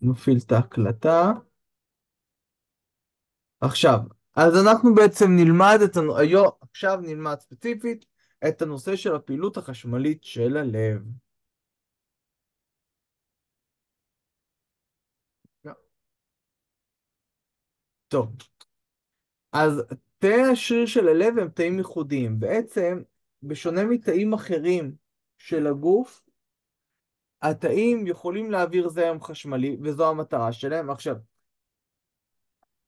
נפעיל את ההקלטה. עכשיו, אז אנחנו בעצם נלמד עכשיו נלמד ספציפית את הנושא של הפעילות החשמלית של הלב. טוב, אז תאי השריר של הלב הם תאים ייחודיים. בעצם, בשונה מתאים אחרים של הגוף, התאים יכולים להעביר זרם חשמלי, וזו המטרה שלהם. עכשיו,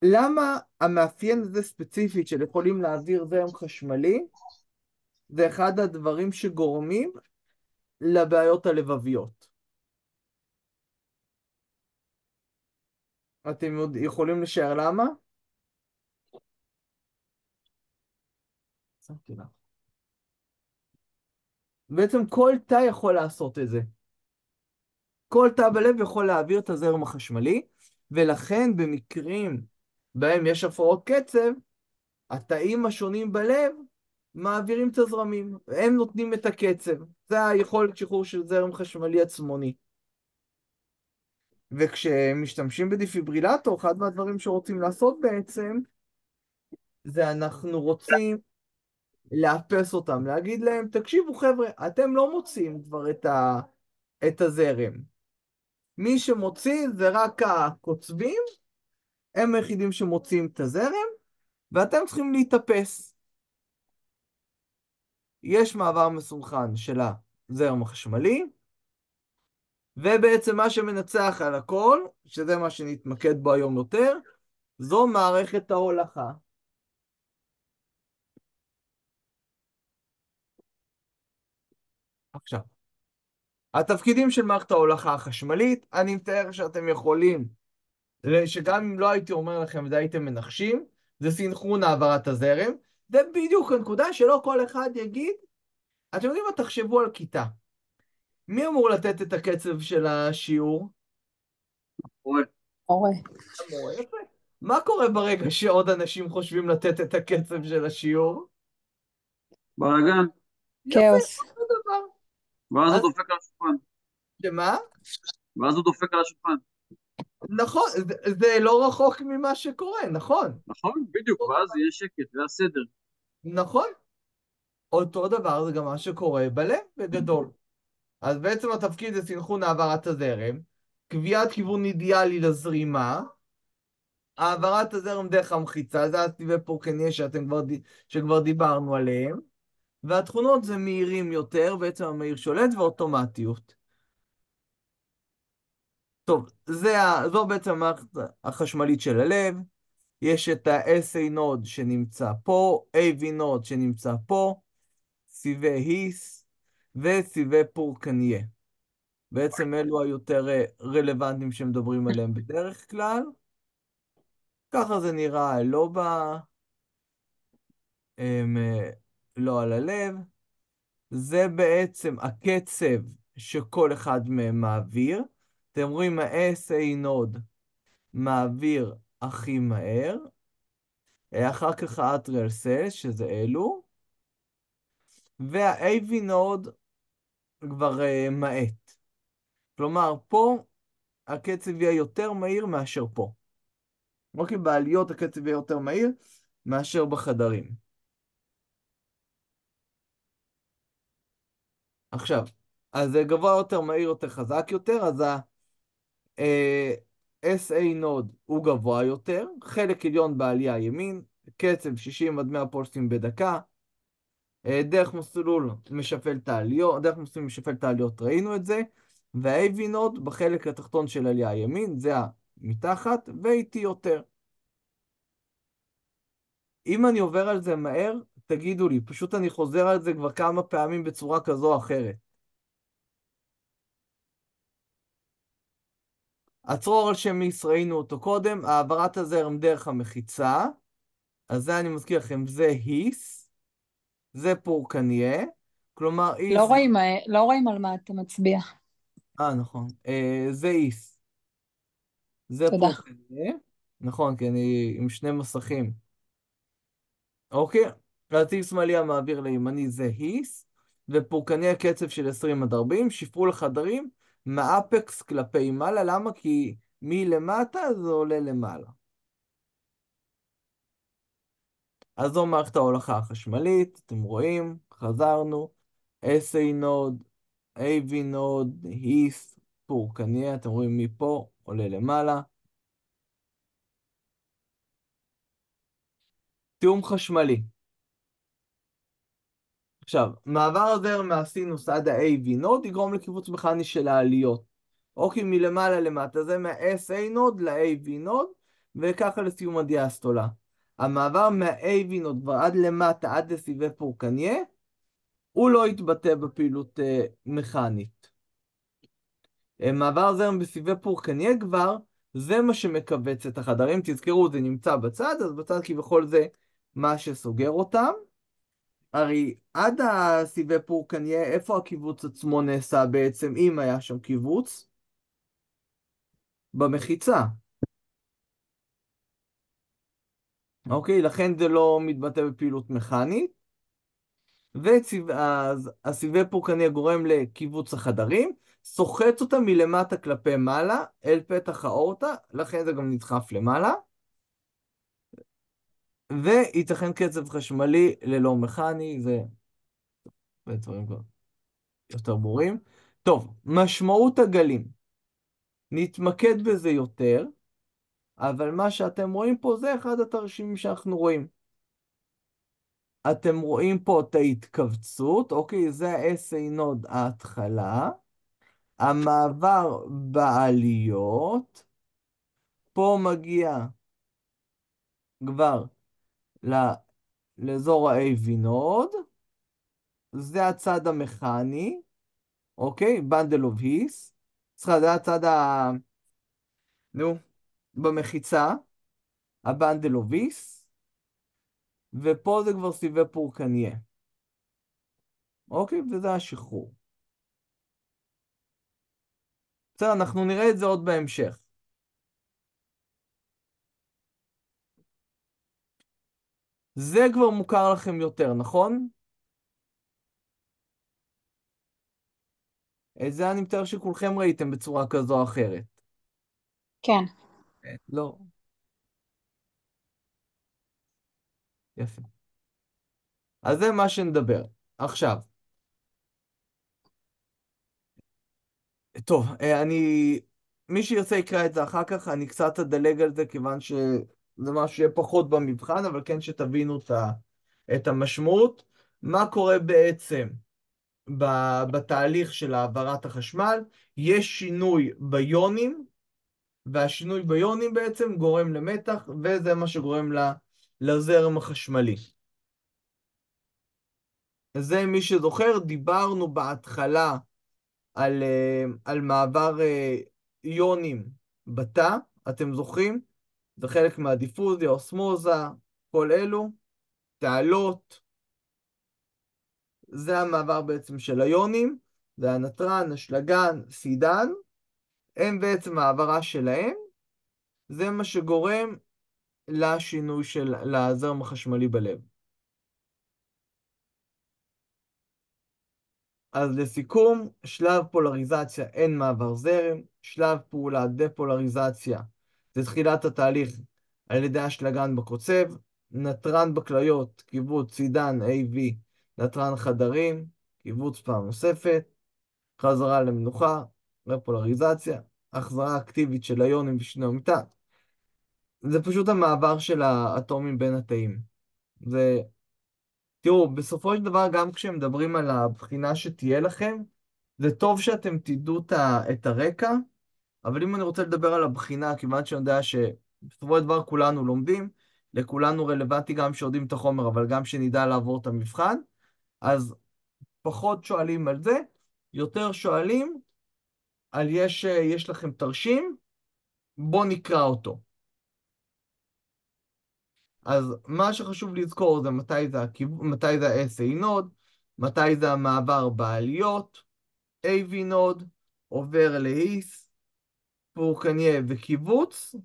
למה המאפיין הזה ספציפית של יכולים להעביר זרם חשמלי, זה אחד הדברים שגורמים לבעיות הלבביות. אתם יכולים לשער למה? שמתי לך. בעצם כל תא יכול לעשות את זה. כל תא בלב יכול להעביר את הזרם החשמלי, ולכן במקרים בהם יש הפרעות קצב, התאים השונים בלב מעבירים את הזרמים, הם נותנים את הקצב. זה היכולת שחרור של זרם חשמלי עצמוני. וכשמשתמשים בדיפיברילטור, אחד מהדברים שרוצים לעשות בעצם, זה אנחנו רוצים לאפס אותם, להגיד להם, תקשיבו חבר'ה, אתם לא מוציאים כבר את הזרם. מי שמוציא זה רק הקוצבים, הם היחידים שמוציאים את הזרם, ואתם צריכים להתאפס. יש מעבר מסונכרן של הזרם החשמלי, ובעצם מה שמנצח על הכל, שזה מה שנתמקד בו היום יותר, זו מערכת ההולכה. עכשיו, התפקידים של מערכת ההולכה החשמלית, אני מתאר שאתם יכולים, שגם אם לא הייתי אומר לכם וזה הייתם מנחשים, זה סינכרון העברת הזרם, זה בדיוק הנקודה שלא כל אחד יגיד, אתם יודעים מה, תחשבו על כיתה. מי אמור לתת את הקצב של השיעור? רואה. הורה. המורה, יפה. מה קורה ברגע שעוד אנשים חושבים לתת את הקצב של השיעור? בלאגן, יפה, כאוס. אותו דבר. ואז הוא אז דופק על השולחן. שמה? ואז הוא דופק על השולחן. נכון, זה לא רחוק ממה שקורה, נכון. נכון? בדיוק, אותו ואז דבר. יהיה שקט והסדר. נכון. אותו דבר זה גם מה שקורה בלב בגדול. אז בעצם התפקיד זה סנכרון העברת הזרם, קביעת כיוון אידיאלי לזרימה, העברת הזרם דרך המחיצה, זה הטבעי פורקניה שכבר דיברנו עליהם, והתכונות זה מהירים יותר, בעצם המהיר שולט ואוטומטיות. טוב, זו בעצם המערכת החשמלית של הלב, יש את ה-SA נוד שנמצא פה, AV נוד שנמצא פה, סיבי היס וסיבי פורקניה. בעצם אלו היותר רלוונטיים שמדברים עליהם בדרך כלל. ככה זה נראה אמ, לא על הלב. זה בעצם הקצב שכל אחד מהם מעביר. אתם רואים, ה-SA נוד מעביר הכי מהר. אחר כך ה-Atrial Cells, שזה אלו. וה-AV נוד כבר מאט. כלומר, פה הקצב יהיה יותר מהיר מאשר פה. אוקיי, בעליות הקצב יהיה יותר מהיר מאשר בחדרים. עכשיו, אז זה גבוה יותר, מהיר יותר, חזק יותר, אז ה-SA נוד הוא גבוה יותר, חלק עליון בעלייה ימין, קצב 60 עד 100 פולסים בדקה, דרך מסלול משפל תעליות, ראינו את זה, וה-AV נוד בחלק התחתון של עלייה ימין, זה המתחת, ואיטי יותר. אם אני עובר על זה מהר, תגידו לי, פשוט אני חוזר על זה כבר כמה פעמים בצורה כזו או אחרת. הצרור על שם מיס, ראינו אותו קודם, העברת הזרם דרך המחיצה, אז זה אני מזכיר לכם, זה היס, זה פורקניה, כלומר לא היס, רואים, לא רואים על מה אתה מצביע. נכון, זה היס, זה תודה. פורקניה, נכון, כי אני עם שני מסכים. אוקיי, רציף שמאלי המעביר לימני זה היס, ופורקניה קצב של 20 עד 40, שפרו לחדרים, מהאפקס כלפי מעלה, למה? כי מלמטה זה עולה למעלה. אז זו מערכת ההולכה החשמלית, אתם רואים, חזרנו, SA נוד, AV נוד, היס, פורקניה, אתם רואים מפה עולה למעלה. תיאום חשמלי. עכשיו, מעבר הזרם מהסינוס עד ה-AV נוד יגרום לקיבוץ מכני של העליות. אוקיי, מלמעלה למטה, זה מה-SA נוד ל-AV נוד, וככה לסיום הדיאסטולה. המעבר מה-AV נוד כבר עד למטה, עד לסיבי פורקניה, הוא לא יתבטא בפעילות מכנית. מעבר זרם בסיבי פורקניה כבר, זה מה שמכווץ את החדרים. תזכרו, זה נמצא בצד, אז בצד כביכול זה מה שסוגר אותם. הרי עד הסיבי פורקניה, איפה הקיבוץ עצמו נעשה בעצם, אם היה שם קיבוץ? במחיצה. אוקיי, לכן זה לא מתבטא בפעילות מכנית. והסיבי פורקניה גורם לקיבוץ החדרים, סוחט אותה מלמטה כלפי מעלה, אל פתח האורטה, לכן זה גם נדחף למעלה. וייתכן קצב חשמלי ללא מכני, זה דברים יותר ברורים. טוב, משמעות הגלים. נתמקד בזה יותר, אבל מה שאתם רואים פה זה אחד התרשימים שאנחנו רואים. אתם רואים פה את ההתכווצות, אוקיי, זה ה-SA נוד ההתחלה. המעבר בעליות, פה מגיע כבר לאזור ה-AV נוד, זה הצד המכני, אוקיי? בנדל אוף היס, סליחה, זה הצד נו, במחיצה, הבנדל אוף היס, ופה זה כבר סיבי פורקניה. אוקיי? וזה השחרור. בסדר, אנחנו נראה את זה עוד בהמשך. זה כבר מוכר לכם יותר, נכון? את זה אני מתאר שכולכם ראיתם בצורה כזו או אחרת. כן. לא. יפה. אז זה מה שנדבר. עכשיו. טוב, מי שירצה יקרא את זה אחר כך, אני קצת אדלג על זה, כיוון שזה משהו שיהיה פחות במבחן, אבל כן שתבינו את המשמעות. מה קורה בעצם בתהליך של העברת החשמל? יש שינוי ביונים, והשינוי ביונים בעצם גורם למתח, וזה מה שגורם לזרם החשמלי. זה מי שזוכר, דיברנו בהתחלה על מעבר איונים בתא, אתם זוכרים? זה חלק מהדיפוזיה, אוסמוזה, כל אלו, תעלות, זה המעבר בעצם של איונים, זה הנתרן, אשלגן, סידן, הם בעצם העברה שלהם, זה מה שגורם לשינוי לזרם החשמלי בלב. אז לסיכום, שלב פולריזציה אין מעבר זרם, שלב פעולה דפולריזציה זה תחילת התהליך על ידי אשלגן בקוצב, נתרן בכליות, קיבוץ סידן AV, נתרן חדרים, קיבוץ פעם נוספת, חזרה למנוחה, רפולריזציה, החזרה אקטיבית של איונים בשני המתאן. זה פשוט המעבר של האטומים בין התאים. זה תראו, בסופו של דבר, גם כשמדברים על הבחינה שתהיה לכם, זה טוב שאתם תדעו את הרקע, אבל אם אני רוצה לדבר על הבחינה, כיוון שאני יודע שבסופו של דבר כולנו לומדים, לכולנו רלוונטי גם שיודעים את החומר, אבל גם שנדע לעבור את המבחן, אז פחות שואלים על זה, יותר שואלים על יש לכם תרשים, בואו נקרא אותו. אז מה שחשוב לזכור זה מתי זה ה-SA נוד, מתי זה המעבר בעליות, AV נוד, עובר להיס, פורקניה וקיבוץ,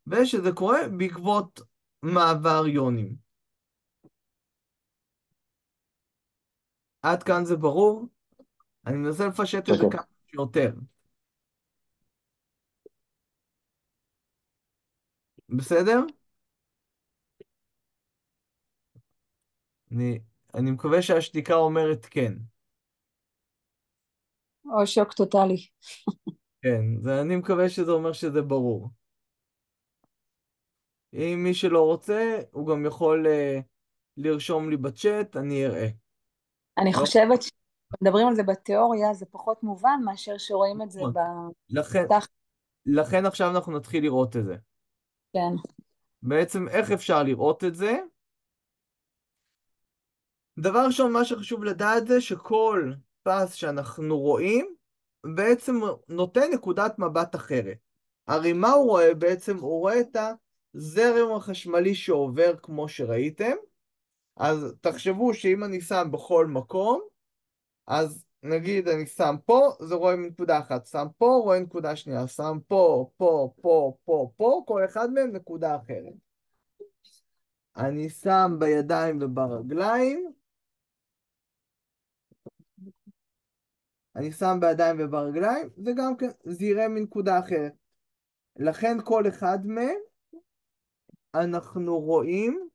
ושזה קורה בעקבות מעבר יונים. עד כאן זה ברור? אני מנסה לפשט את זה כמה שיותר. בסדר? אני, אני מקווה שהשתיקה אומרת כן. או שוק טוטאלי. כן, אני מקווה שזה אומר שזה ברור. אם מי שלא רוצה, הוא גם יכול לרשום לי בצ'אט, אני אראה. אני לא? חושבת שמדברים על זה בתיאוריה, זה פחות מובן מאשר שרואים את זה נכון. לכן, בתח... לכן עכשיו אנחנו נתחיל לראות את זה. כן. בעצם איך אפשר לראות את זה? דבר ראשון, מה שחשוב לדעת זה שכל פס שאנחנו רואים בעצם נותן נקודת מבט אחרת. הרי מה הוא רואה בעצם? הוא רואה את הזרם החשמלי שעובר כמו שראיתם. אז תחשבו שאם אני שם בכל מקום, אז נגיד אני שם פה, זה רואה מנקודה אחת, שם פה, רואה נקודה שנייה, שם פה, פה, פה, פה, פה, כל אחד מהם נקודה אחרת. אני שם בידיים וברגליים, אני שם בידיים וברגליים, וגם כן, זה יראה מנקודה אחרת. לכן כל אחד מהם, אנחנו רואים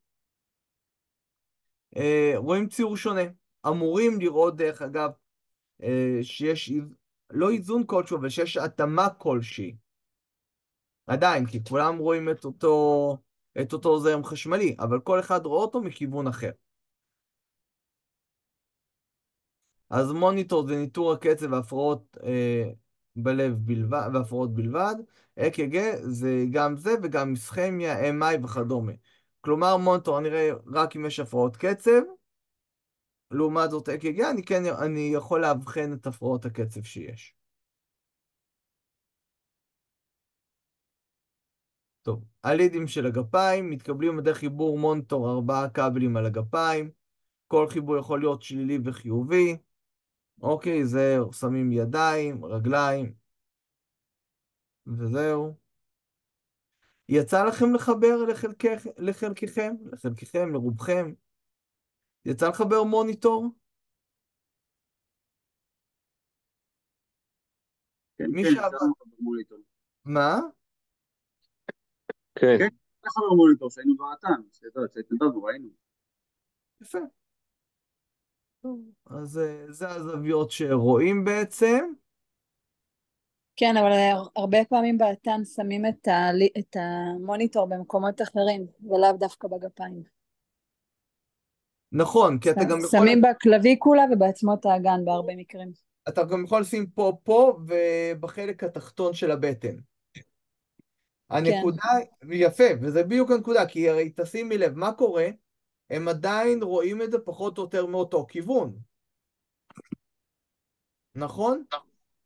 ציור שונה. אמורים לראות, דרך אגב, שיש לא איזון כלשהו, אבל שיש התאמה כלשהי. עדיין, כי כולם רואים את אותו זרם חשמלי, אבל כל אחד רואה אותו מכיוון אחר. אז מוניטור זה ניטור הקצב והפרעות בלב בלבד, והפרעות בלבד. אק"ג זה גם זה וגם איסכמיה, MI וכדומה. כלומר, מוניטור אני רואה רק אם יש הפרעות קצב, לעומת זאת אק"ג אני יכול לאבחן את הפרעות הקצב שיש. טוב, הלידים של הגפיים מתקבלים על ידי חיבור מוניטור 4 כבלים על הגפיים. כל חיבור יכול להיות שלילי וחיובי. אוקיי, זהו, שמים ידיים, רגליים, וזהו. יצא לכם לחבר לחלקכם, לרובכם? יצא לחבר מוניטור? כן, מי כן, שעבד. אפשר לחבר מוניטור. מה? כן. כן, אפשר לחבר מוניטור שהיינו באתן, שהתנדבנו, ראינו. יפה. טוב, אז זה הזוויות שרואים בעצם. כן, אבל הרבה פעמים באתן שמים את המוניטור במקומות אחרים, ולאו דווקא בגפיים. נכון, כי אתה גם יכול, שמים בקלוויקולה ובעצמות האגן בהרבה מקרים. אתה גם יכול לשים פה ובחלק התחתון של הבטן. כן. הנקודה, יפה, וזה בדיוק הנקודה, כי הרי תשימי לב, מה קורה? הם עדיין רואים את זה פחות או יותר מאותו כיוון. נכון?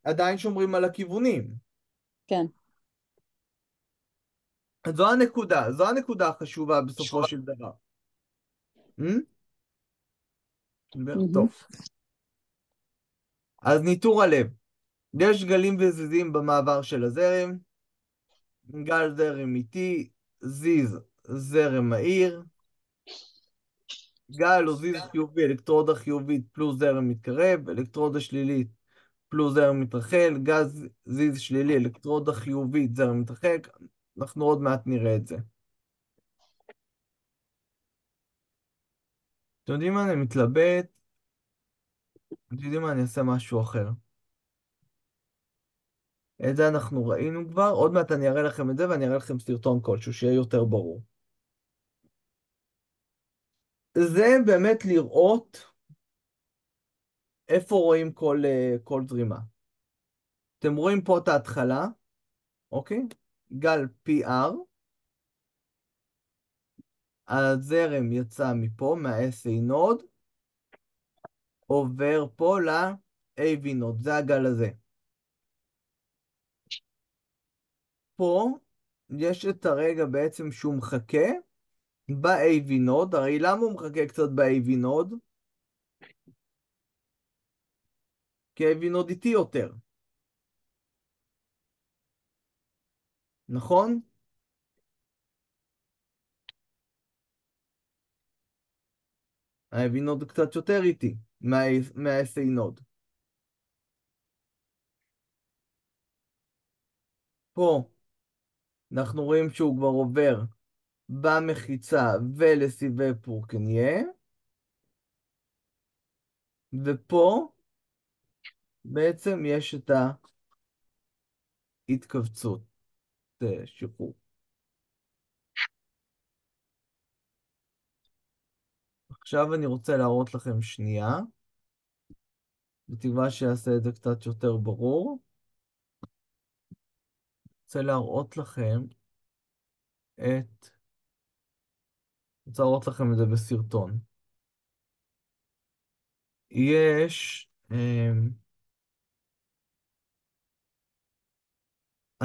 עדיין שומרים על הכיוונים. כן. אז זו הנקודה החשובה בסופו של דבר. Hmm? מהמם. טוב. אז ניטור הלב. יש גלים וזיזים במעבר של הזרם. גל זרם איטי, זיז זרם מהיר. גל או זיז חיובי, אלקטרודה חיובית פלוס זרם מתקרב, אלקטרודה שלילית פלוס זרם מתרחל, גז זיז שלילי, אלקטרודה חיובית, זרם מתרחק. אנחנו עוד מעט נראה את זה. אתם יודעים מה? אני מתלבט. אתם יודעים מה? אני אעשה משהו אחר. את זה אנחנו ראינו כבר. עוד מעט אני אראה לכם את זה ואני אראה לכם סרטון כלשהו, שיהיה יותר ברור. זה באמת לראות איפה רואים כל זרימה. אתם רואים פה את ההתחלה, אוקיי? גל PR, הזרם יצא מפה, מה-SA נוד, עובר פה ל-AV נוד, זה הגל הזה. פה יש את הרגע בעצם שהוא מחכה ב-AV נוד, הרי למה הוא מחכה קצת ב-AV נוד? כי ה-AV נוד איטי יותר, נכון? ה-AV נוד קצת יותר איטי מה-SA נוד. פה אנחנו רואים שהוא כבר עובר במחיצה ולסיבי פורקניה, ופה בעצם יש את ההתכווצות, שחרור. עכשיו אני רוצה להראות לכם שנייה, בתקווה שיעשה את זה קצת יותר ברור. רוצה להראות לכם רוצה להראות לכם את זה בסרטון. יש,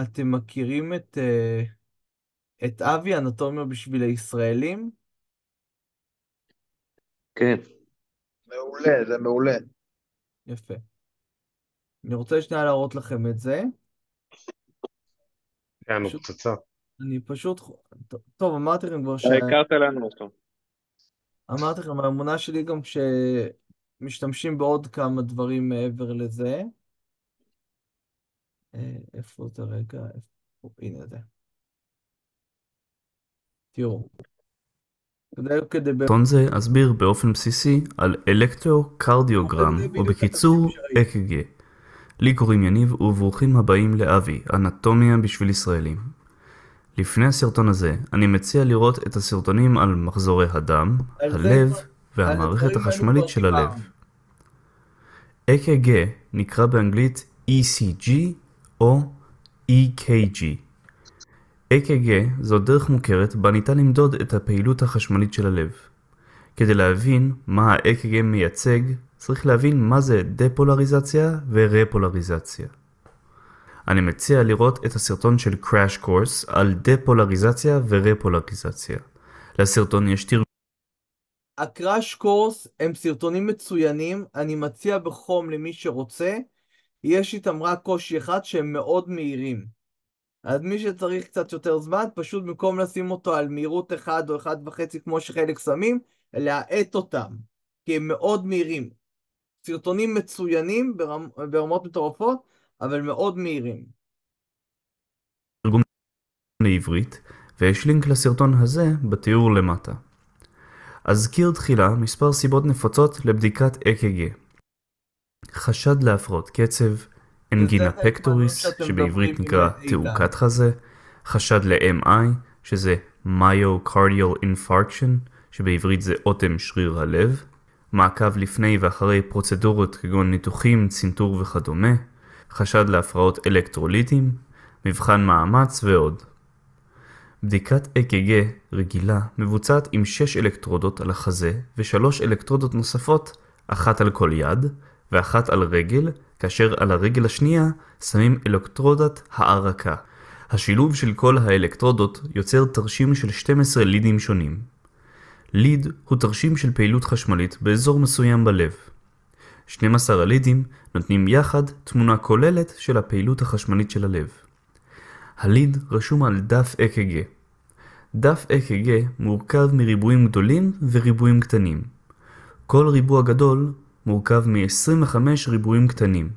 אתם מכירים את אבי, אנטומיה בשביל הישראלים? כן. מעולה, זה מעולה. יפה. אני רוצה שנייה להראות לכם את זה. כן, הוא פשוט- פצצה. אני פשוט... טוב, אמרתי לכם כבר הכרת לנו אותו. אמרתי לכם, האמונה שלי גם שמשתמשים בעוד כמה דברים מעבר לזה. איפה זה רגע? הנה זה. תראו. סרטון זה אסביר באופן בסיסי על אלקטרוקרדיוגרם, או בקיצור אק"ג. לי קוראים יניב וברוכים הבאים לאבי, אנטומיה בשביל ישראלים. לפני הסרטון הזה אני מציע לראות את הסרטונים על מחזורי הדם, הלב והמערכת החשמלית של הלב. אק"ג נקרא באנגלית ECG או EKG. אק"ג זו דרך מוכרת בה ניתן למדוד את הפעילות החשמלית של הלב. כדי להבין מה ה-אק"ג מייצג, צריך להבין מה זה דפולריזציה ורפולריזציה. אני מציע לראות את הסרטון של Crash Course על דפולריזציה ורפולריזציה. לסרטון יש תרגום. הקראש קורס הם סרטונים מצוינים, אני מציע בחום למי שרוצה. יש איתם רק קושי אחד שהם מאוד מהירים. אז מי שצריך קצת יותר זמן, פשוט במקום לשים אותו על מהירות 1 או 1.5 כמו שחלק שמים, להאט אותם, כי הם מאוד מהירים. סרטונים מצוינים ברמות מטורפות, אבל מאוד מהירים. תרגום לעברית, ויש לינק לסרטון הזה בתיאור למטה. אזכיר תחילה מספר סיבות נפוצות לבדיקת אק"ג. חשד להפרעות קצב, אנגינה פקטוריס, שבעברית נקרא תעוקת חזה, חשד ל-MI, שזה Myocardial Infarction, שבעברית זה אוטם שריר הלב, מעקב לפני ואחרי פרוצדורות כגון ניתוחים, צנתור וכדומה, חשד להפרעות אלקטרוליטים, מבחן מאמץ ועוד. בדיקת אק"ג רגילה מבוצעת עם 6 אלקטרודות על החזה ו3 אלקטרודות נוספות, אחת על כל יד ואחת על רגל, כאשר על הרגל השנייה שמים אלקטרודת הערקה. השילוב של כל האלקטרודות יוצר תרשים של 12 לידים שונים. ליד הוא תרשים של פעילות חשמלית באזור מסוים בלב. 12 הלידים נותנים יחד תמונה כוללת של הפעילות החשמלית של הלב. הליד רשום על דף אק"ג. דף אק"ג מורכב מריבועים גדולים וריבועים קטנים. כל ריבוע גדול מורכב מ-25 ריבועים קטנים.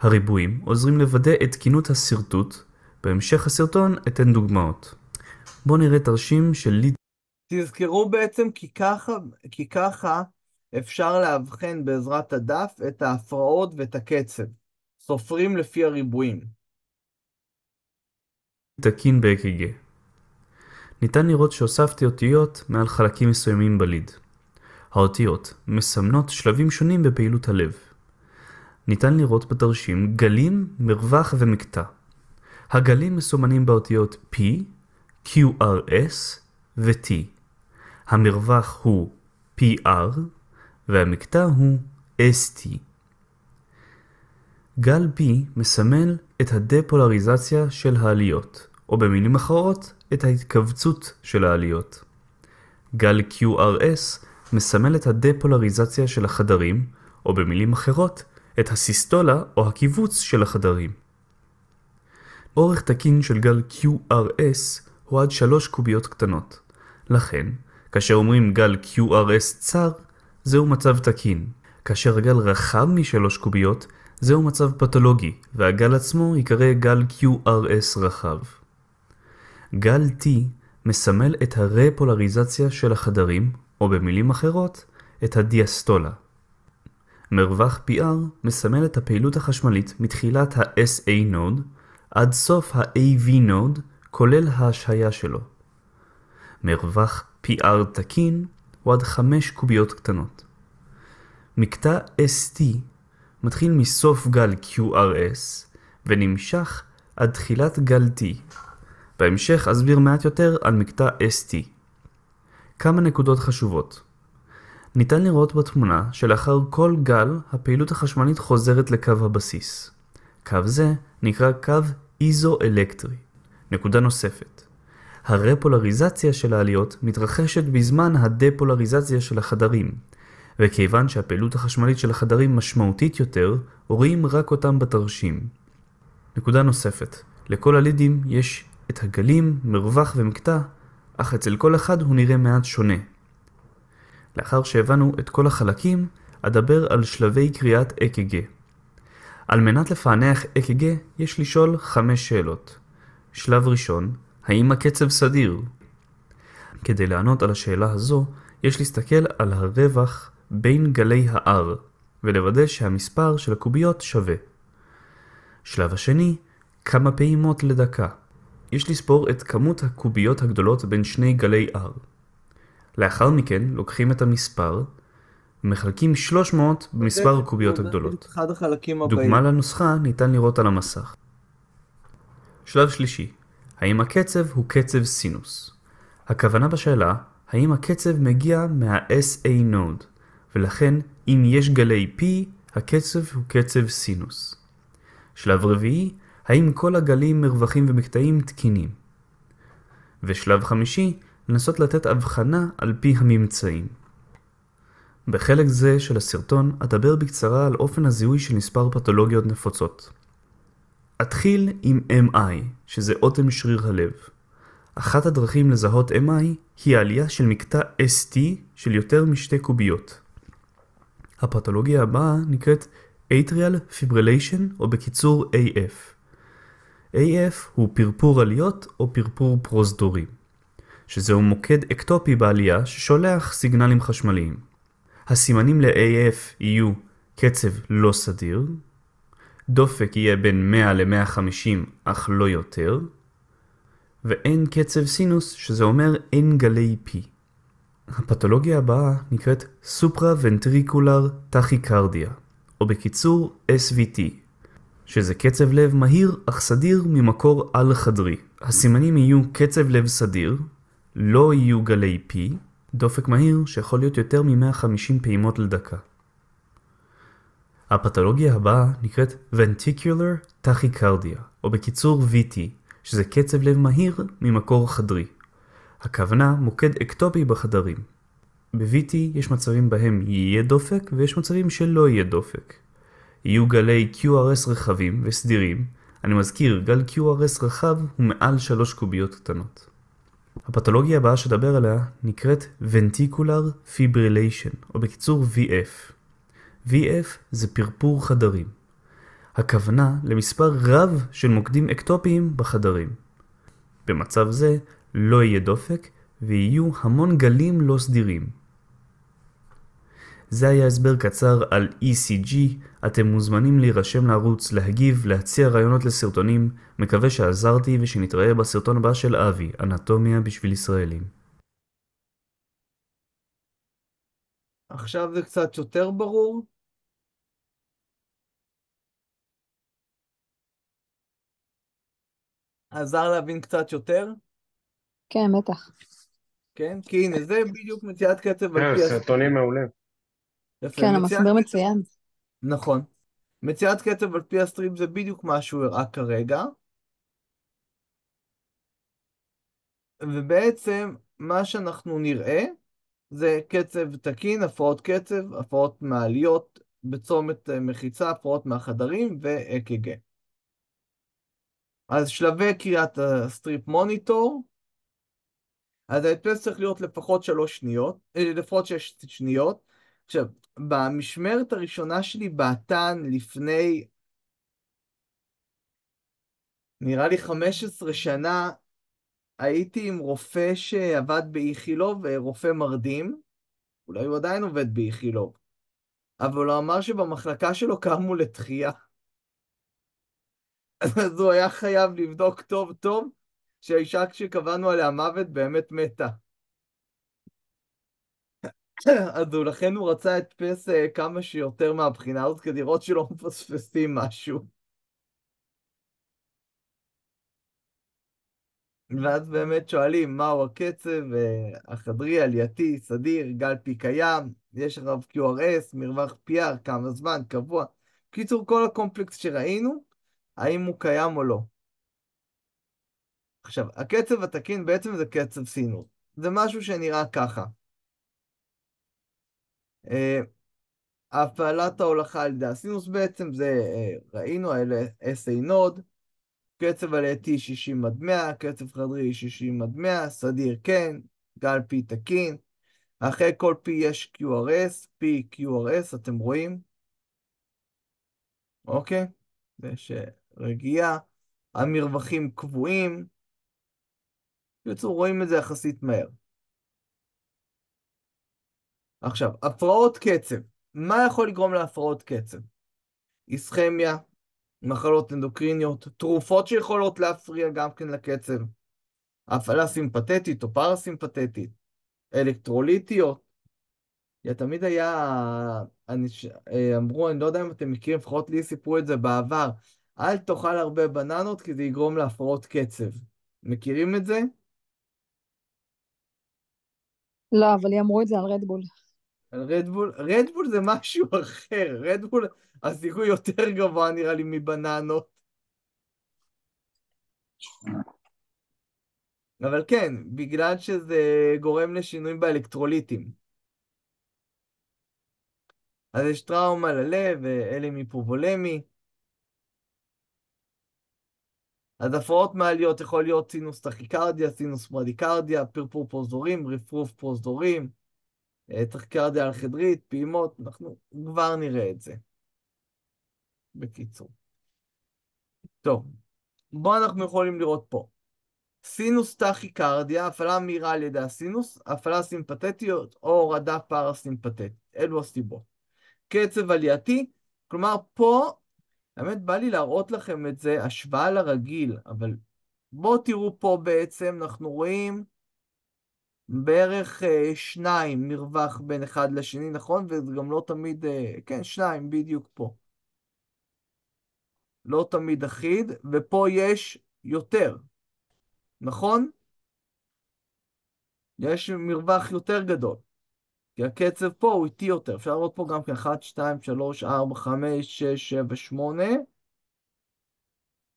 הריבועים עוזרים לוודא את תקינות השרטוט. בהמשך הסרטון אתן דוגמאות. בואו נראה תרשים של ליד. תזכרו בעצם כי ככה אפשר להבחן בעזרת הדף את ההפרעות ואת הקצב. סופרים לפי הריבועים. תקין ב-אק"ג. ניתן לראות שהוספתי אותיות מעל חלקים מסוימים בליד. האותיות מסמנות שלבים שונים בפעילות הלב. ניתן לראות בתרשים גלים, מרווח ומקטע. הגלים מסומנים באותיות P, QRS ו-T. המרווח הוא PR והמקטע הוא ST. גל P מסמל את הדפולריזציה של העליות, או במילים אחרות, את ההתכווצות של העליות. גל QRS מסמל את הדפולריזציה של החדרים, או במילים אחרות, את הסיסטולה או הקיבוץ של החדרים. אורך תקין של גל QRS הוא עד 3 קוביות קטנות. לכן, כאשר אומרים גל QRS צר, זהו מצב תקין. כאשר הגל רחב מ3 קוביות, זהו מצב פתולוגי, והגל עצמו יקרא גל QRS רחב. גל T מסמל את הרפולריזציה של החדרים, או במילים אחרות, את הדיאסטולה. מרווח PR מסמל את הפעילות החשמלית מתחילת ה-SA נוד עד סוף ה-AV נוד, כולל ההשהיה שלו. מרווח PR תקין הוא עד 5 קוביות קטנות. מקטע ST מתחיל מסוף גל QRS ונמשך עד תחילת גל T. בהמשך אסביר מעט יותר על מקטע ST. כמה נקודות חשובות. ניתן לראות בתמונה שלאחר כל גל הפעילות החשמלית חוזרת לקו הבסיס. קו זה נקרא קו איזואלקטרי. נקודה נוספת. הרפולריזציה של העליות מתרחשת בזמן הדפולריזציה של החדרים, וכיוון שהפעילות החשמלית של החדרים משמעותית יותר, רואים רק אותם בתרשים. נקודה נוספת. לכל הלידים יש את הגלים, מרווח ומקטע, אך אצל כל אחד הוא נראה מעט שונה. לאחר שהבנו את כל החלקים, אדבר על שלבי קריאת EKG. על מנת לפענח EKG, יש לשאול 5 שאלות. שלב ראשון, האם הקצב סדיר? כדי לענות על השאלה הזו, יש להסתכל על הרווח בין גלי ה-R, ולוודא שהמספר של הקוביות שווה. שלב השני, כמה פעימות לדקה. יש לספור את כמות הקוביות הגדולות בין שני גלי R. לאחר מכן לוקחים את המספר ומחלקים 300 במספר הקוביות הגדולות. אחד החלקים הבאים. דוגמה לנוסחה ניתן לראות על המסך. שלב שלישי, האם הקצב הוא קצב סינוס? הכוונה בשאלה, האם הקצב מגיע מה-SA נוד, ולכן אם יש גלי P, הקצב הוא קצב סינוס. שלב רביעי, האם כל הגלים, מרווחים ומקטעים תקינים? ושלב חמישי, לנסות לתת הבחנה על פי הממצאים. בחלק זה של הסרטון אדבר בקצרה על אופן הזיהוי של מספר פתולוגיות נפוצות. אתחיל עם MI, שזה אוטם שריר הלב. אחת הדרכים לזהות MI היא העלייה של מקטע ST של יותר משתי קוביות. הפתולוגיה הבאה נקראת Atrial Fibrillation או בקיצור AF. AF הוא פרפור עליות או פרפור פרוזדורי, שזהו מוקד אקטופי בעלייה ששולח סיגנלים חשמליים. הסימנים ל-AF יהיו קצב לא סדיר, דופק יהיה בין 100 ל-150 אך לא יותר, ואין קצב סינוס, שזה אומר אין גלי P. הפתולוגיה הבאה נקראת סופרה-ונטריקולר טכיקרדיה, או בקיצור SVT, שזה קצב לב מהיר אך סדיר ממקור על-חדרי. הסימנים יהיו קצב לב סדיר, לא יהיו גלי P, דופק מהיר שיכול להיות יותר מ-150 פעימות לדקה. הפתולוגיה הבאה נקראת Ventricular Tachycardia, או בקיצור VT, שזה קצב לב מהיר ממקור חדרי. הכוונה מוקד אקטופי בחדרים. ב-VT יש מצבים בהם יהיה דופק ויש מצבים שלא יהיה דופק. יהיו גלי QRS רחבים וסדירים. אני מזכיר, גל QRS רחב הוא מעל 3 קוביות קטנות. הפתולוגיה הבאה שדבר עליה נקראת Ventricular Fibrillation, או בקיצור VF. VF זה פרפור חדרים. הכוונה למספר רב של מוקדים אקטופיים בחדרים. במצב זה לא יהיה דופק ויהיו המון גלים לא סדירים. זה היה הסבר קצר על ECG. אתם מוזמנים להירשם לערוץ, להגיב, להציע רעיונות לסרטונים. מקווה שעזרתי ושנתראה בסרטון הבא של אבי, אנטומיה בשביל ישראלים. עכשיו זה קצת יותר ברור. עזר להבין קצת יותר? כן, בטח. כן? כי הנה, זה בדיוק מציאת קצב על פי סרטונים מעולים. יפה, כן, מציאת המסביר קצב- מצוין. נכון. מציאת קצב על פי הסטריפ זה בדיוק מה שהוא הראה כרגע. ובעצם מה שאנחנו נראה זה קצב תקין, הפרעות קצב, הפרעות מעליות בצומת מחיצה, הפרעות מהחדרים ו-EKG. אז שלבי קריאת הסטריפ מוניטור, אז ההדפס צריך להיות לפחות 3 שניות, לפחות 6 שניות. עכשיו, במשמרת הראשונה שלי באתן לפני, נראה לי 15 שנה, הייתי עם רופא שעבד באיכילוב, רופא מרדים, אולי הוא עדיין עובד באיכילוב, אבל הוא אמר שבמחלקה שלו קמו לתחייה. אז הוא היה חייב לבדוק טוב טוב שהאישה שקבענו עליה מוות באמת מתה. לכן הוא רצה להדפס כמה שיותר מהבחינה הזאת, כדי לראות שלא מפספסים משהו. ואז באמת שואלים, מהו הקצב החדרי, עלייתי, סדיר, גל פי קיים, יש עליו QRS, מרווח PR, כמה זמן, קבוע. קיצור, כל הקומפלקס שראינו, האם הוא קיים או לא. עכשיו, הקצב התקין בעצם זה קצב סינוס. זה משהו שנראה ככה. הפעלת ההולכה על ידי הסינוס בעצם זה, ראינו, האלה SA נוד, קצב עלייתי 60 עד 100, קצב חדרי 60 עד 100, סדיר כן, גל פי תקין, אחרי כל פי יש QRS, פי QRS, אתם רואים? אוקיי? יש רגיעה, המרווחים קבועים, בקיצור, רואים את זה יחסית מהר. עכשיו, הפרעות קצב. מה יכול לגרום להפרעות קצב? איסכמיה, מחלות אנדוקריניות, תרופות שיכולות להפריע גם כן לקצב, הפעלה סימפתטית או פרסימפתטית, אלקטרוליטיות. תמיד היה, אמרו, אני לא יודע אם אתם מכירים, לפחות לי סיפרו את זה בעבר, אל תאכל הרבה בננות כי זה יגרום להפרעות קצב. מכירים את זה? לא, אבל לי אמרו את זה על רדבול. על רדבול? רדבול זה משהו אחר, רדבול הסיכוי יותר גבוה נראה לי מבננות. אבל כן, בגלל שזה גורם לשינויים באלקטרוליטים. אז יש טראומה ללב, הלם היפובולמי. אז הפרעות מעליות יכול להיות סינוס טכיקרדיה, סינוס ברדיקרדיה, פרפור פרוזדורים, רפרוף פרוזדורים, טכיקרדיה על חדרית, פעימות, אנחנו כבר נראה את זה. בקיצור. טוב, בואו אנחנו יכולים לראות פה. סינוס טכיקרדיה, הפעלה מהירה על ידי הסינוס, הפעלה סימפתטיות או הורדה פרסימפתטית. אלו הסיבות. קצב עלייתי, כלומר פה, האמת בא לי להראות לכם את זה, השוואה לרגיל, אבל בואו תראו פה בעצם, אנחנו רואים בערך 2 מרווח בין אחד לשני, נכון? וזה גם לא תמיד, כן, 2 בדיוק פה. לא תמיד אחיד, ופה יש יותר, נכון? יש מרווח יותר גדול, כי הקצב פה הוא איטי יותר. אפשר לראות פה גם כן 1, 2, 3, 4, 5, 6, 7, 8.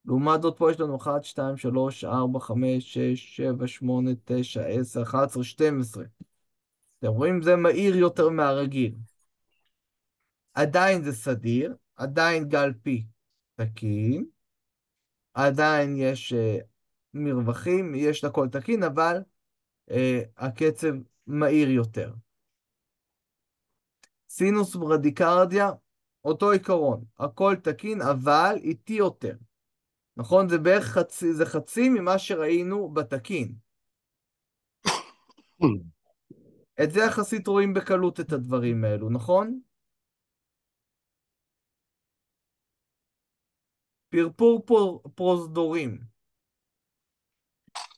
לעומת זאת פה יש לנו 1, 2, 3, 4, 5, 6, 7, 8, 9, 10, 11, 12. אתם רואים? זה מהיר יותר מהרגיל. עדיין זה סדיר, עדיין גל פי תקין, עדיין יש מרווחים, יש לכל תקין, אבל הקצב מהיר יותר. סינוס ברדיקרדיה, אותו עיקרון, הכל תקין, אבל איטי יותר. נכון? זה בערך חצי, זה חצי ממה שראינו בתקין. את זה יחסית רואים בקלות את הדברים האלו, נכון? פרפור פרוזדורים.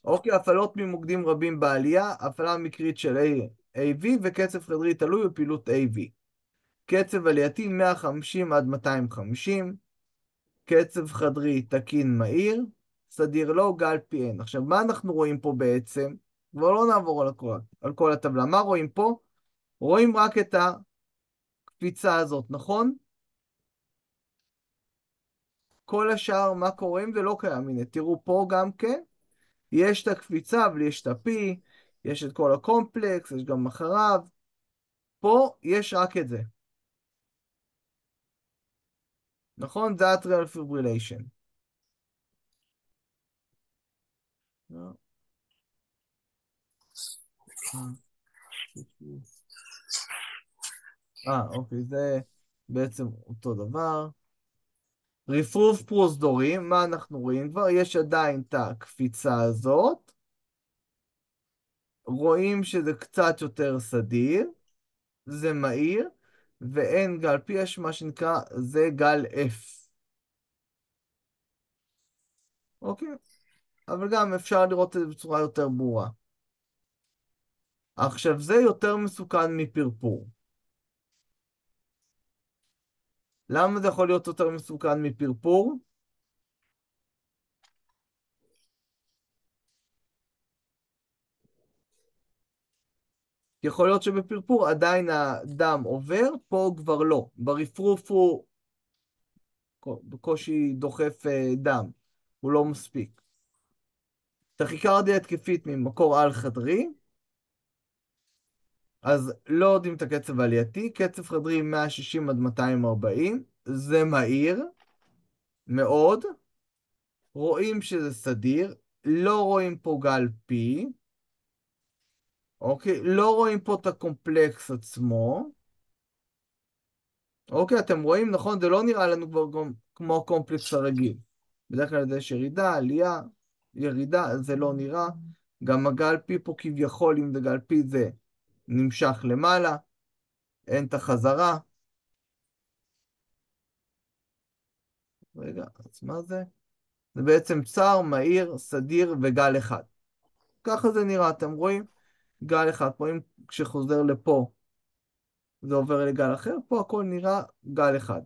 אוקיי, הפעלות ממוקדים רבים בעלייה, הפעלה מקרית של AV וקצב חדרי תלוי בפעילות AV. קצב עלייתי 150 עד 250, קצב חדרי תקין מהיר, סדיר לא, גל PN. עכשיו, מה אנחנו רואים פה בעצם? כבר לא נעבור על כל הטבלה. מה רואים פה? רואים רק את הקפיצה הזאת, נכון? כל השאר, מה קורה אם זה לא קיים? הנה, תראו פה גם כן. יש את הקפיצה, אבל יש את ה-P, יש את כל הקומפלקס, יש גם אחריו. פה יש רק את זה. נכון? זה atrial fibrillation. אוקיי, זה בעצם אותו דבר. רפרוף פרוזדורים, מה אנחנו רואים כבר? יש עדיין את הקפיצה הזאת, רואים שזה קצת יותר סדיר, זה מהיר, ואין גל P, יש מה שנקרא, זה גל F. אוקיי? אבל גם אפשר לראות את זה בצורה יותר ברורה. עכשיו, זה יותר מסוכן מפרפור. למה זה יכול להיות יותר מסוכן מפרפור? יכול להיות שבפרפור עדיין הדם עובר, פה כבר לא. ברפרוף הוא בקושי דוחף דם, הוא לא מספיק. טכיקרדיה התקפית ממקור על-חדרי, אז לא יודעים את הקצב העלייתי, קצב חדרי 160 עד 240, זה מהיר מאוד, רואים שזה סדיר, לא רואים פה גל P, אוקיי? לא רואים פה את הקומפלקס עצמו, אוקיי? אתם רואים, נכון? זה לא נראה לנו כבר כמו הקומפלקס הרגיל. בדרך כלל יש ירידה, עלייה, ירידה, זה לא נראה. גם הגל P פה כביכול, אם זה גל P זה נמשך למעלה, אין את החזרה. רגע, אז מה זה? זה בעצם צר, מהיר, סדיר וגל אחד. ככה זה נראה, אתם רואים? גל אחד, רואים כשחוזר לפה, זה עובר לגל אחר, פה הכל נראה גל אחד.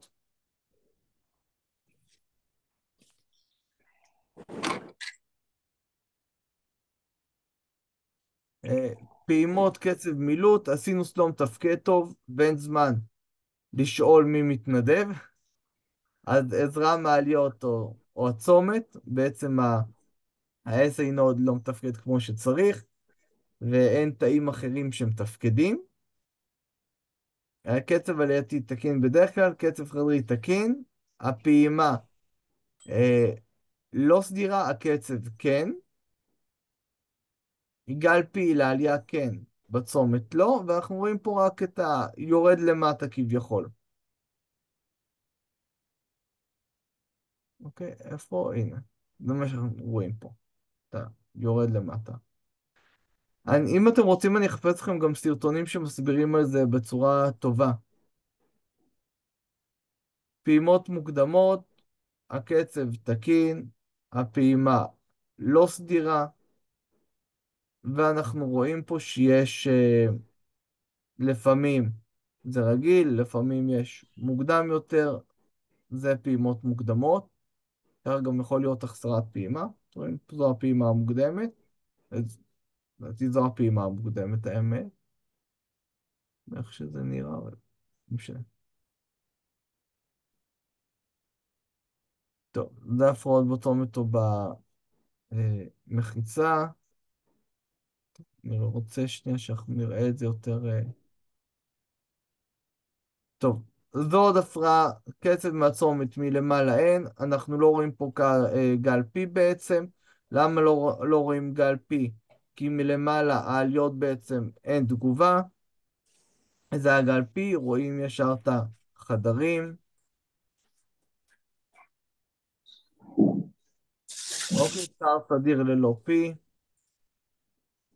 פעימות קצב מילוט, הסינוס לא מתפקד טוב, ואין זמן לשאול מי מתנדב, אז עזרה מעליות או הצומת, בעצם ה-SA נוד לא מתפקד כמו שצריך, ואין תאים אחרים שמתפקדים. הקצב עלייתי תקין בדרך כלל, קצב חדרי תקין, הפעימה לא סדירה, הקצב כן, גל P לעלייה כן, בצומת לא, ואנחנו רואים פה רק את יורד למטה כביכול. אוקיי, איפה? הנה. זה מה שאנחנו רואים פה. אתה יורד למטה. אם אתם רוצים, אני אחפש לכם גם סרטונים שמסבירים על זה בצורה טובה. פעימות מוקדמות, הקצב תקין, הפעימה לא סדירה, ואנחנו רואים פה שיש לפעמים זה רגיל, לפעמים יש מוקדם יותר, זה פעימות מוקדמות. אפשר גם יכול להיות החסרת פעימה. רואים, זו הפעימה המוקדמת. אז לדעתי זו הפעימה המוקדמת, האמת. איך שזה נראה, אבל לא משנה. טוב, זה הפרעות בצומת או במחיצה. אני רוצה שנייה שאנחנו נראה את זה יותר... טוב, זו עוד הפרעה, קצב מהצומת מלמעלה אין, אנחנו לא רואים פה גל P בעצם. למה לא רואים גל P? כי מלמעלה העליות בעצם אין תגובה. זה היה גל P, רואים ישר את החדרים. אוקיי, צער סדיר ללא P.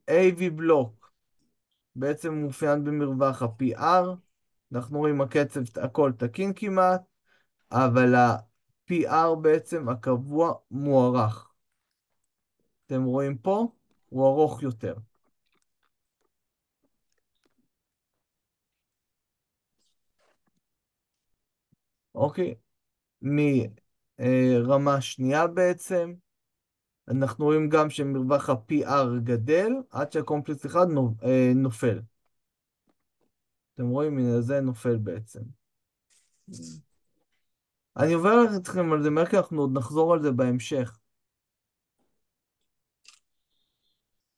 AV בלוק בעצם מאופיין במרווח ה-PR. אנחנו רואים הקצב, הכל תקין כמעט, אבל ה-PR בעצם הקבוע מוארך. אתם רואים פה? הוא ארוך יותר. אוקיי? מרמה שנייה בעצם. אנחנו רואים גם שמרווח ה-PR גדל, עד שהקומפלקס אחד נופל. אתם רואים? הנה, זה נופל בעצם. אני עובר אתכם על זה מהר, כי אנחנו עוד נחזור על זה בהמשך.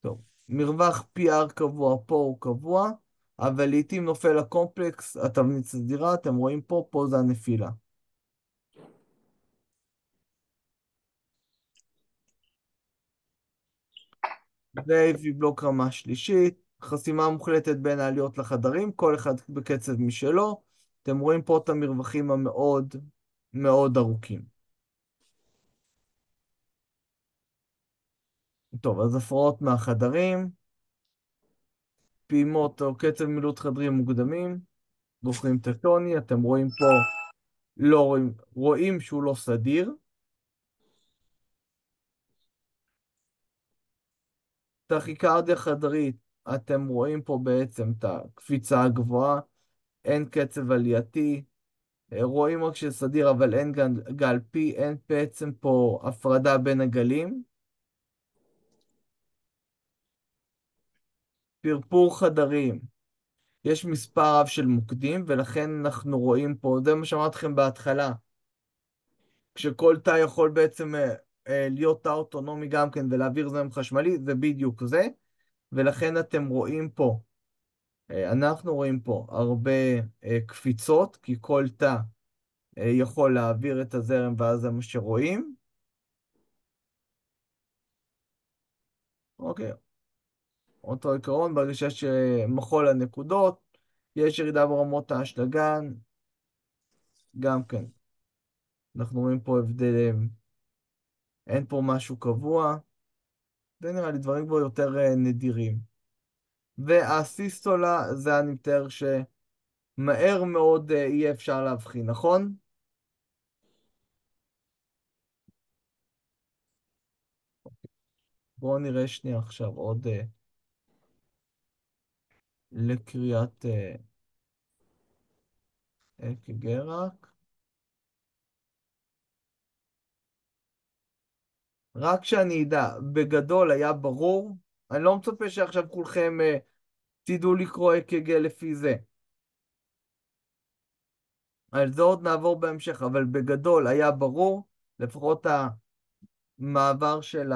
טוב, מרווח PR קבוע, פה הוא קבוע, אבל לעתים נופל הקומפלקס, התבנית סדירה, אתם רואים פה, פה זה הנפילה. ו-AV בלוק רמה שלישית, חסימה מוחלטת בין העליות לחדרים, כל אחד בקצב משלו. אתם רואים פה את המרווחים המאוד מאוד ארוכים. טוב, אז הפרעות מהחדרים. פעימות או קצב מילאות חדרים מוקדמים, בוחרים טקטוני, אתם רואים פה, לא רואים שהוא לא סדיר. טכיקרדיה חדרית, אתם רואים פה בעצם את הקפיצה הגבוהה, אין קצב עלייתי, רואים רק שסדיר אבל אין גל פי, אין בעצם פה הפרדה בין הגלים. פרפור חדרים, יש מספר רב של מוקדים, ולכן אנחנו רואים פה, זה מה שאמרתי לכם בהתחלה, כשכל תא יכול בעצם להיות תא אוטונומי גם כן ולהעביר זרם חשמלי, זה בדיוק זה, ולכן אתם רואים פה, אנחנו רואים פה הרבה קפיצות, כי כל תא יכול להעביר את הזרם ואז זה מה שרואים. אוקיי. אותו עיקרון, ברגע שיש מחול הנקודות, יש ירידה ברמות האשלגן, גם כן. אנחנו רואים פה הבדלים, אין פה משהו קבוע, זה נראה לי דברים כבר יותר נדירים. והסיסטולה זה אני מתאר שמהר מאוד יהיה אפשר להבחין, נכון? בואו נראה שנייה עכשיו עוד לקריאת אק"ג רק שאני אדע, בגדול היה ברור, אני לא מצפה שעכשיו כולכם תדעו לקרוא אק"ג לפי זה. על זה עוד נעבור בהמשך, אבל בגדול היה ברור, לפחות המעבר של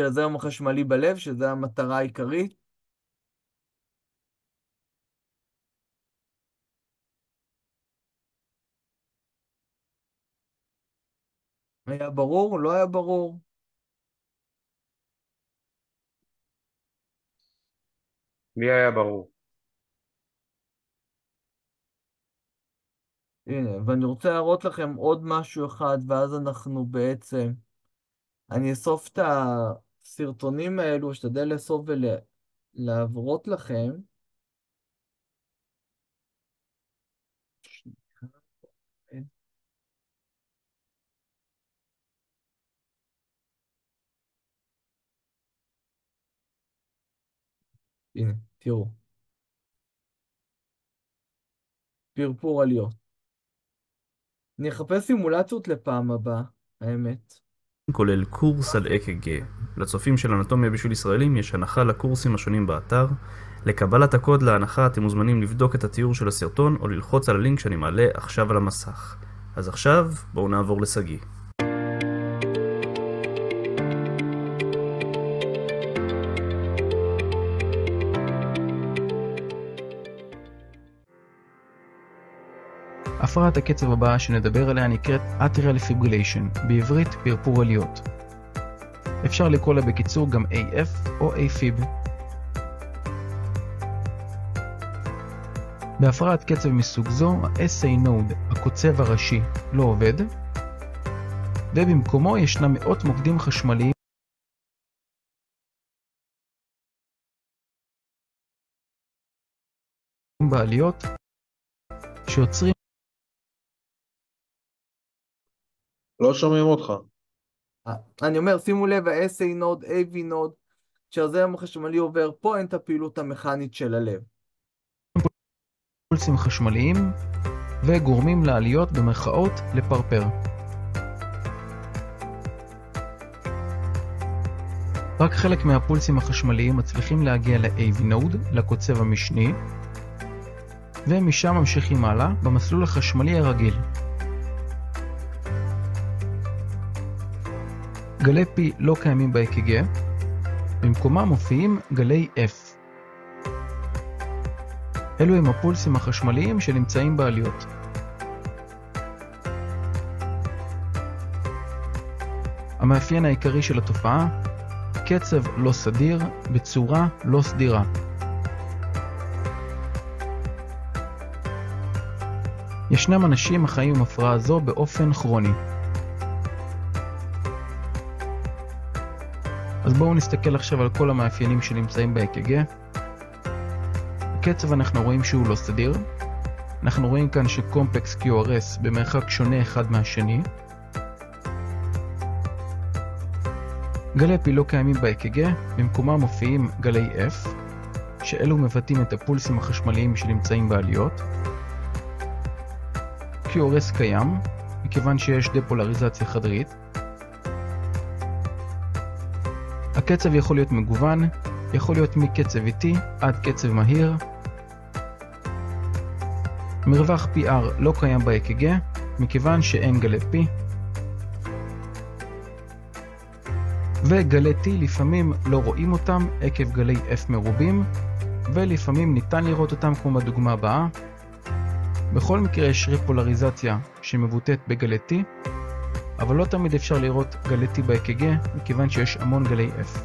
הזרם החשמלי בלב, שזו המטרה העיקרית. היה ברור? לא היה ברור? לי היה ברור. הנה, ואני רוצה להראות לכם עוד משהו אחד, ואז אנחנו בעצם, אני אסוף את הסרטונים האלו, אשתדל לאסוף ולהראות לכם. הנה, תראו. פרפור עליות. אני אחפש סימולציות לפעם הבאה, האמת. כולל קורס על אק"ג. לצופים של אנטומיה בשביל ישראלים יש הנחה לקורסים השונים באתר. לקבלת הקוד להנחה אתם מוזמנים לבדוק את התיאור של הסרטון או ללחוץ על הלינק שאני מעלה עכשיו על המסך. אז עכשיו בואו נעבור לסגי. הפרעת הקצב הבאה שנדבר עליה נקראת Atrial Fibrillation, בעברית פרפור עליות. אפשר לקרוא לה בקיצור גם AF או AFib. בהפרעת קצב מסוג זו, ה-SA node, הקוצב הראשי, לא עובד, ובמקומו ישנם מאות מוקדים חשמליים בעליות שיוצרים לא שומעים אותך. אני אומר, שימו לב, ה-SA נוד, AV נוד, שהזרם החשמלי עובר, פה אין את הפעילות המכנית של הלב. פולסים חשמליים וגורמים לעליות במרכאות לפרפר. רק חלק מהפולסים החשמליים מצליחים להגיע ל-AV נוד, לקוצב המשני, ומשם ממשיכים הלאה במסלול החשמלי הרגיל. גלי P לא קיימים ב-EKG, במקומם מופיעים גלי F. אלו הם הפולסים החשמליים שנמצאים בעליות. המאפיין העיקרי של התופעה, קצב לא סדיר בצורה לא סדירה. ישנם אנשים החיים עם הפרעה זו באופן כרוני. אז בואו נסתכל עכשיו על כל המאפיינים שנמצאים ב-EKG. הקצב אנחנו רואים שהוא לא סדיר. אנחנו רואים כאן שקומפלקס QRS במרחק שונה אחד מהשני. גלי P לא קיימים ב-EKG, במקומם מופיעים גלי F, שאלו מבטאים את הפולסים החשמליים שנמצאים בעליות. QRS קיים, מכיוון שיש דפולריזציה חדרית. הקצב יכול להיות מגוון, יכול להיות מקצב איטי עד קצב מהיר. מרווח PR לא קיים ב-EKG, מכיוון שאין גלי P. וגלי T לפעמים לא רואים אותם עקב גלי F מרובים, ולפעמים ניתן לראות אותם כמו בדוגמה הבאה. בכל מקרה יש רפולריזציה שמבוטאת בגלי T, אבל לא תמיד אפשר לראות גלי T ב-EKG, מכיוון שיש המון גלי F.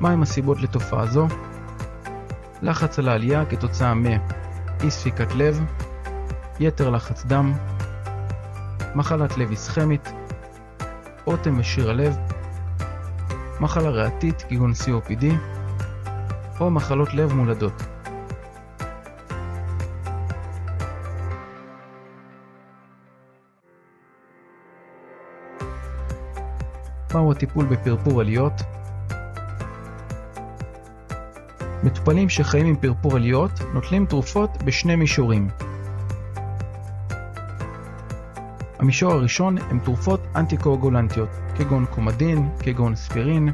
מהם הסיבות לתופעה זו? לחץ על העלייה כתוצאה מאי ספיקת לב, יתר לחץ דם, מחלת לב איסכמית, אוטם בשריר הלב, מחלה ריאתית כגון COPD, או מחלות לב מולדות. מהו הטיפול בפרפור עליות? מטופלים שחיים עם פרפור עליות נוטלים תרופות בשני מישורים. המישור הראשון הם תרופות אנטיקואגולנטיות, כגון קומדין, כגון ספירין.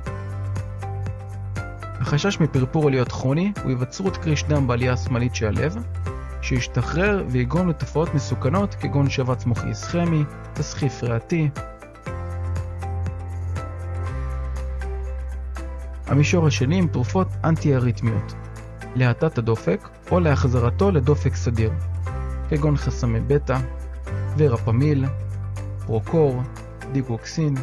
החשש מפרפור עליות כרוני הוא היווצרות קריש דם בעלייה השמאלית של הלב, שישתחרר ויגרום לתופעות מסוכנות כגון שבץ מוחי איסכמי, תסחיף ריאתי. המישור השני הם תרופות אנטי-אריתמיות, להאטת הדופק או להחזרתו לדופק סדיר, כגון חסמי בטא, ורפמיל, פרוקור, דיגוקסין.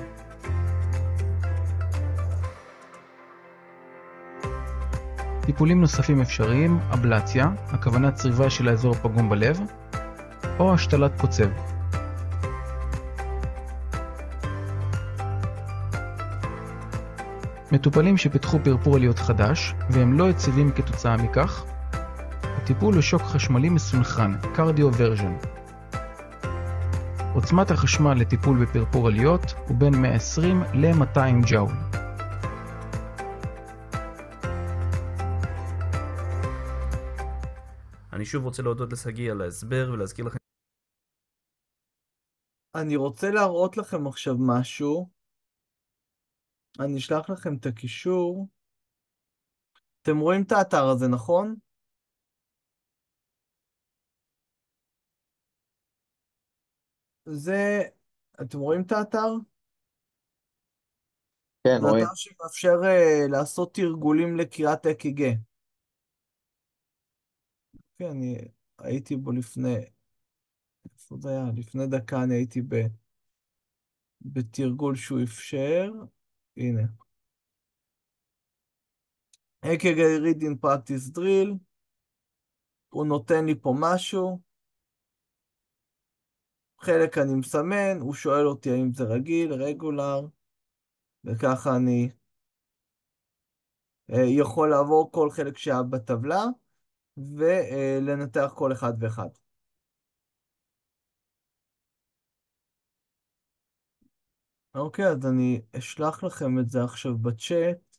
טיפולים נוספים אפשריים, אבלציה, הכוונה צריבה של האזור הפגום בלב, או השתלת קוצב. מטופלים שפיתחו פרפור עליות חדש, והם לא יציבים כתוצאה מכך, הטיפול הוא שוק חשמלי מסונכרן, קרדיו-ורז'ן. עוצמת החשמל לטיפול בפרפור עליות הוא בין 120 ל-200 ג'אול. אני שוב רוצה להודות לשגיא על ההסבר ולהזכיר לכם. אני רוצה להראות לכם עכשיו משהו. אני אשלח לכם את הקישור. אתם רואים את האתר הזה, נכון? אתם רואים את האתר? כן, זה רואים. אתר שמאפשר לעשות תרגולים לקריאת EKG. כן, אני הייתי בו לפני, איפה זה היה? לפני דקה אני הייתי בתרגול שהוא אפשר. הנה. EKG Reading Practice Drill. הוא נותן לי פה משהו. חלק אני מסמן, הוא שואל אותי האם זה רגיל, רגולר, וככה אני יכול לעבור כל חלק שהיה בטבלה, ולנתח כל אחד ואחד. אוקיי, אז אני אשלח לכם את זה עכשיו בצ'אט.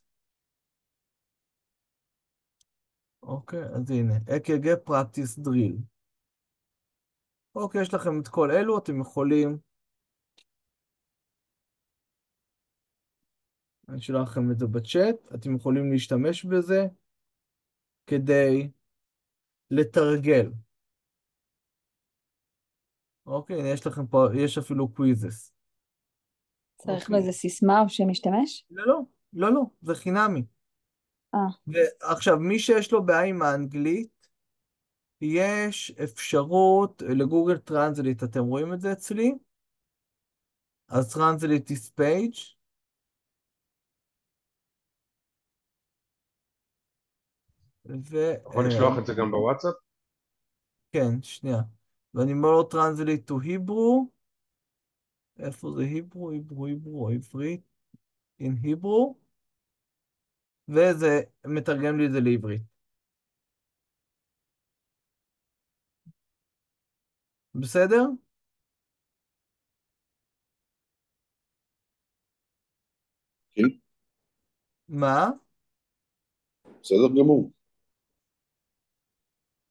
אוקיי, אז הנה, EKG Practice Drill. אוקיי, יש לכם את כל אלו, אתם יכולים... אני אשלח לכם את זה בצ'אט, אתם יכולים להשתמש בזה כדי לתרגל. אוקיי, הנה יש לכם פה, יש אפילו קוויזס. צריך אוקיי. לזה סיסמה או שמשתמש? לא, זה חינמי. ועכשיו, מי שיש לו בעיה עם האנגלית, יש אפשרות לגוגל טרנסליט, אתם רואים את זה אצלי? אז טרנסליט is page. יכול לשלוח את זה גם בוואטסאפ? כן, שנייה. ואני אומר לו טרנסליט to Hebrew. איפה זה היברו, עברית, in Hebrew, וזה מתרגם לי את זה לעברית. בסדר? כן, מה? בסדר גמור.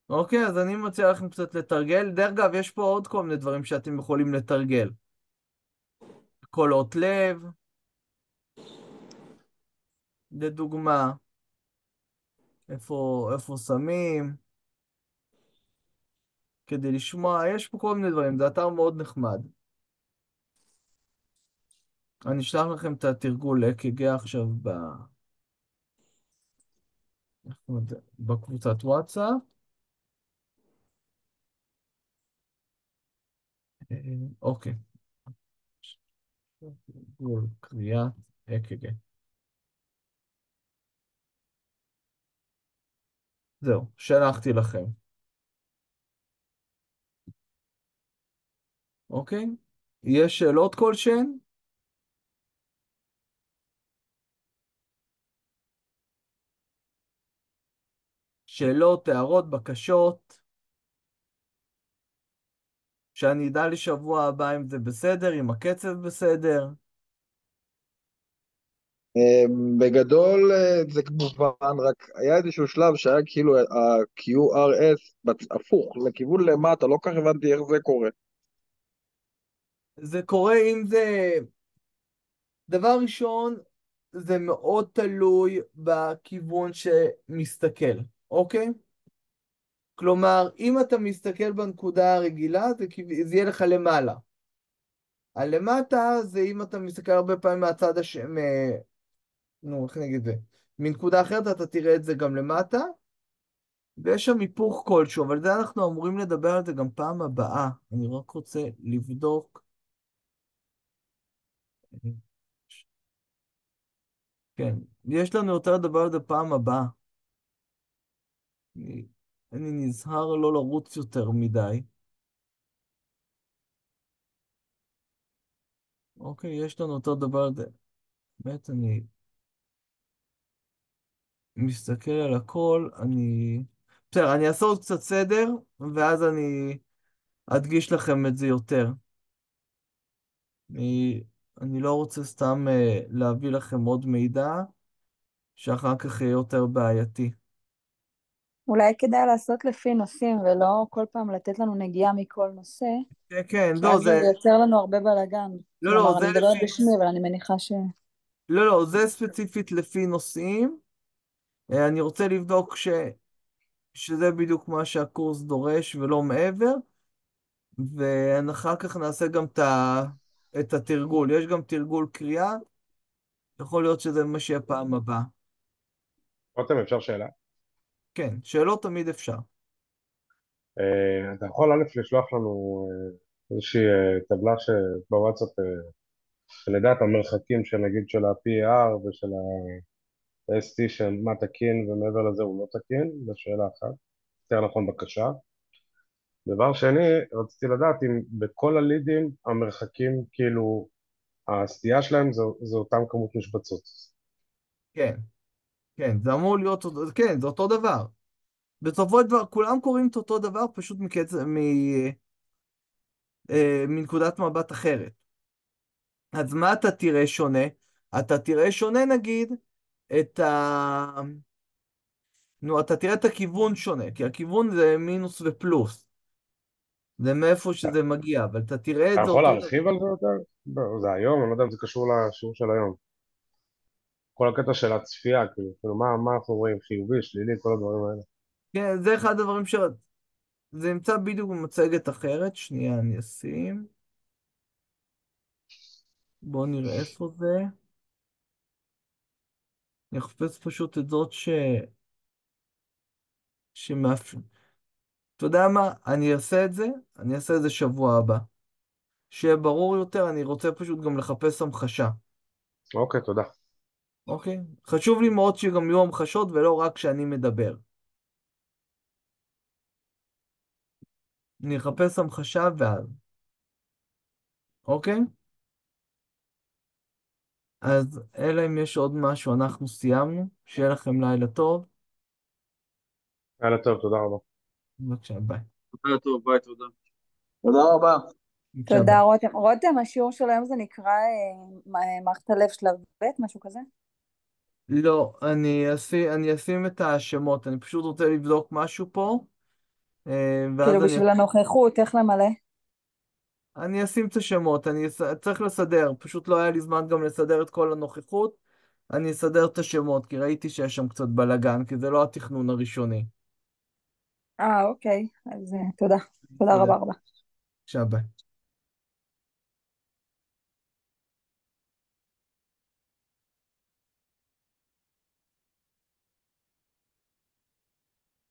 אוקיי, אז אני מציע לכם קצת לתרגל. דרך אגב, יש פה עוד כל מיני דברים שאתם יכולים לתרגל. קולות לב, לדוגמה, איפה שמים, כדי לשמוע, יש פה כל מיני דברים, זה אתר מאוד נחמד. אני אשלח לכם את התרגול ל-EKG עכשיו בקבוצת וואטסאפ. אוקיי. תרגול קריאת EKG. זהו, שלחתי לכם. אוקיי? יש שאלות כלשהן? שאלות, הערות, בקשות? שאני אדע לשבוע הבא אם זה בסדר, אם הקצב בסדר. בגדול זה כמובן, רק היה איזשהו שלב שהיה כאילו ה-QRS הפוך, לכיוון למטה, לא כך הבנתי איך זה קורה. זה קורה אם זה... דבר ראשון, זה מאוד תלוי בכיוון שמסתכל, אוקיי? כלומר, אם אתה מסתכל בנקודה הרגילה, זה יהיה לך למעלה. הלמטה זה אם אתה מסתכל הרבה פעמים מהצד נו, איך אני אגיד את זה? מנקודה אחרת אתה תראה את זה גם למטה, ויש שם היפוך כלשהו, אבל זה אנחנו אמורים לדבר על זה גם פעם הבאה. אני רק רוצה לבדוק. כן, יש לנו יותר לדבר על זה פעם הבאה. אני, אני נזהר לא לרוץ יותר מדי. אוקיי, יש לנו יותר לדבר על זה. באמת, אני מסתכל על הכל, בסדר, אני אעשה עוד קצת סדר, ואז אני אדגיש לכם את זה יותר. אני, אני לא רוצה סתם להביא לכם עוד מידע, שאחר כך יהיה יותר בעייתי. אולי כדאי לעשות לפי נושאים, ולא כל פעם לתת לנו נגיעה מכל נושא, כן, כן, כי לא, אז זה יוצר לנו הרבה בלאגן. לא, לא, כלומר, זה אני מדברת לפי, בשמי, אבל אני מניחה לא, לא, זה ספציפית לפי נושאים. אני רוצה לבדוק שזה בדיוק מה שהקורס דורש ולא מעבר, ואחר כך נעשה גם את התרגול. יש גם תרגול קריאה, יכול להיות שזה מה שיהיה פעם הבאה. רותם, אפשר שאלה? כן, שאלות תמיד אפשר. אתה יכול א' לשלוח לנו איזושהי טבלה בוואטסאפ, שנדע את המרחקים של נגיד של ה-PAR ושל ה-ST, של מה תקין ומעבר לזה הוא לא תקין, זו שאלה אחת, יותר נכון בקשה. דבר שני, רציתי לדעת אם בכל הלידים המרחקים, כאילו, הסטייה שלהם זה אותם כמות משבצות. כן, כן, זה אמור להיות, כן, זה אותו דבר. בסופו של דבר, כולם קוראים את אותו דבר, פשוט מנקודת מבט אחרת. אז מה אתה תראה שונה? אתה תראה שונה, נגיד, את ה... נו, אתה תראה את הכיוון שונה, כי הכיוון זה מינוס ופלוס. זה מאיפה שזה מגיע, אבל אתה תראה אתה את זה יכול אותו דבר. להרחיב על זה יותר? לא, זה היום, אני לא יודע אם זה קשור לשיעור של היום. כל הקטע של הצפייה, כאילו מה אנחנו רואים, חיובי, שלילי, כל הדברים האלה. כן, זה אחד הדברים זה נמצא בדיוק במצגת אחרת. שנייה, אני אשים. בואו נראה איפה זה. אני אחפש פשוט את זאת שמאפשר. אתה יודע מה? אני אעשה את זה שבוע הבא. שיהיה ברור יותר, אני רוצה פשוט גם לחפש המחשה. אוקיי, תודה. אוקיי? חשוב לי מאוד שגם יהיו המחשות ולא רק כשאני מדבר. אני אחפש המחשה ואז. אוקיי? אז אלא אם יש עוד משהו, אנחנו סיימנו. שיהיה לכם לילה טוב. לילה טוב, תודה רבה. בבקשה, ביי. לילה טוב, ביי, תודה. תודה רבה. בבקשה, תודה, ביי. רותם. רותם, השיעור של היום זה נקרא מערכת הלב שלב ב', משהו כזה? לא, אני אשים את השמות, אני פשוט רוצה לבדוק משהו פה, ואז כאילו בשביל הנוכחות, איך למלא? אני אשים את השמות, צריך לסדר, פשוט לא היה לי זמן גם לסדר את כל הנוכחות, אני אסדר את השמות, כי ראיתי שיש שם קצת בלאגן, כי זה לא התכנון הראשוני. אוקיי, אז תודה. תודה בסדר. רבה רבה. בבקשה, ביי.